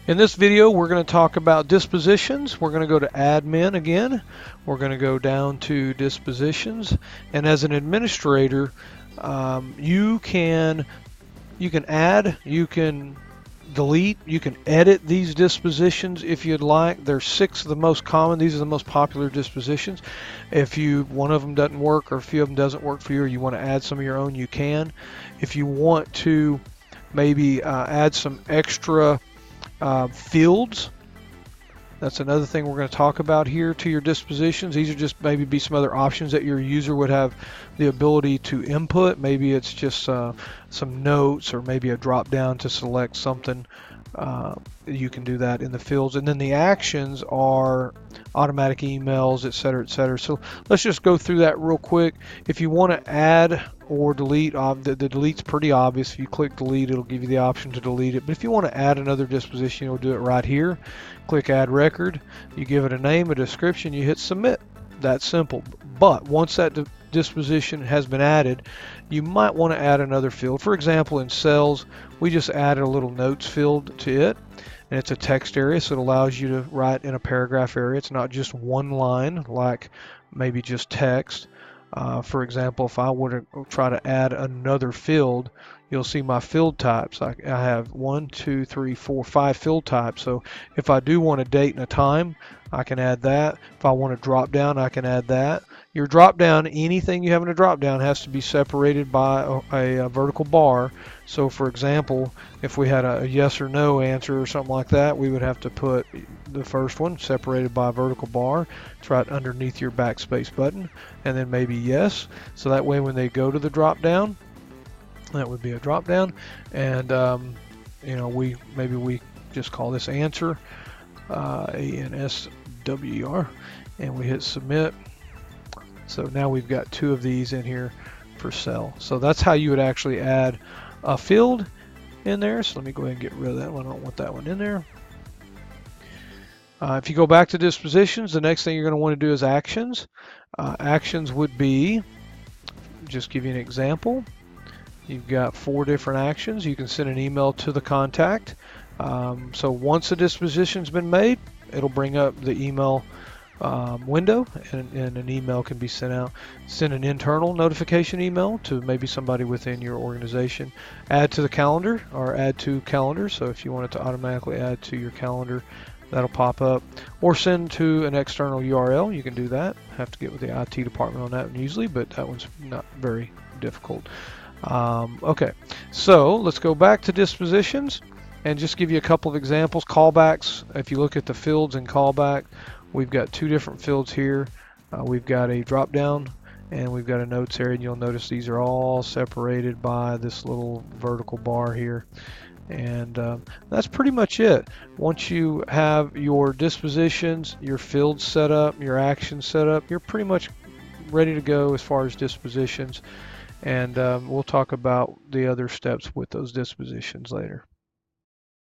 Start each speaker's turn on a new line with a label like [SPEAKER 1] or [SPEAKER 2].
[SPEAKER 1] In this video, we're going to talk about dispositions. We're going to go to admin again. We're going to go down to dispositions. And as an administrator, you can add, you can delete, you can edit these dispositions if you'd like. There's 6 of the most common. These are the most popular dispositions. If one of them doesn't work, or a few of them doesn't work for you, or you want to add some of your own, you can. If you want to maybe add some extra fields, that's another thing we're going to talk about here to your dispositions. These are just maybe be some other options that your user would have the ability to input. Maybe it's just some notes, or maybe a drop down to select something. You can do that in the fields. And then the actions are automatic emails, etc., etc. So let's just go through that real quick. If you want to add or delete, the delete's pretty obvious. If you click delete, it'll give you the option to delete it. But if you want to add another disposition, you'll do it right here. Click add record, you give it a name, a description, you hit submit. That's simple. But once that disposition has been added, you might want to add another field. For example, in sales, we just added a little notes field to it, and it's a text area, so it allows you to write in a paragraph area. It's not just one line like maybe just text. For example, if I were to try to add another field, you'll see my field types. I have 1, 2, 3, 4, 5 field types. So if I do want a date and a time, I can add that. If I want a drop down, I can add that. Your drop down, anything you have in a drop down has to be separated by a vertical bar. So for example, if we had a yes or no answer or something like that, we would have to put the first one separated by a vertical bar. It's right underneath your backspace button, and then maybe yes. So that way when they go to the drop down, that would be a drop down. And you know, we just call this answer, ANSWER, and we hit submit. So now we've got 2 of these in here for sell. So that's how you would actually add a field in there. So let me go ahead and get rid of that one. I don't want that one in there. If you go back to dispositions, the next thing you're going to want to do is actions. Actions would be, just give you an example. You've got 4 different actions. You can send an email to the contact. So once a disposition's been made, it'll bring up the email window, and an email can be sent out. Send an internal notification email to maybe somebody within your organization. Add to the calendar, or add to calendar. So if you want it to automatically add to your calendar, that'll pop up. Or send to an external URL. You can do that. Have to get with the IT department on that one usually, but that one's not very difficult. Okay, so let's go back to dispositions and just give you a couple of examples. Callbacks. If you look at the fields in callback, we've got 2 different fields here. We've got a drop down, and we've got a notes area, and you'll notice these are all separated by this little vertical bar here. And that's pretty much it. Once you have your dispositions, your fields set up, your actions set up, you're pretty much ready to go as far as dispositions. And we'll talk about the other steps with those dispositions later.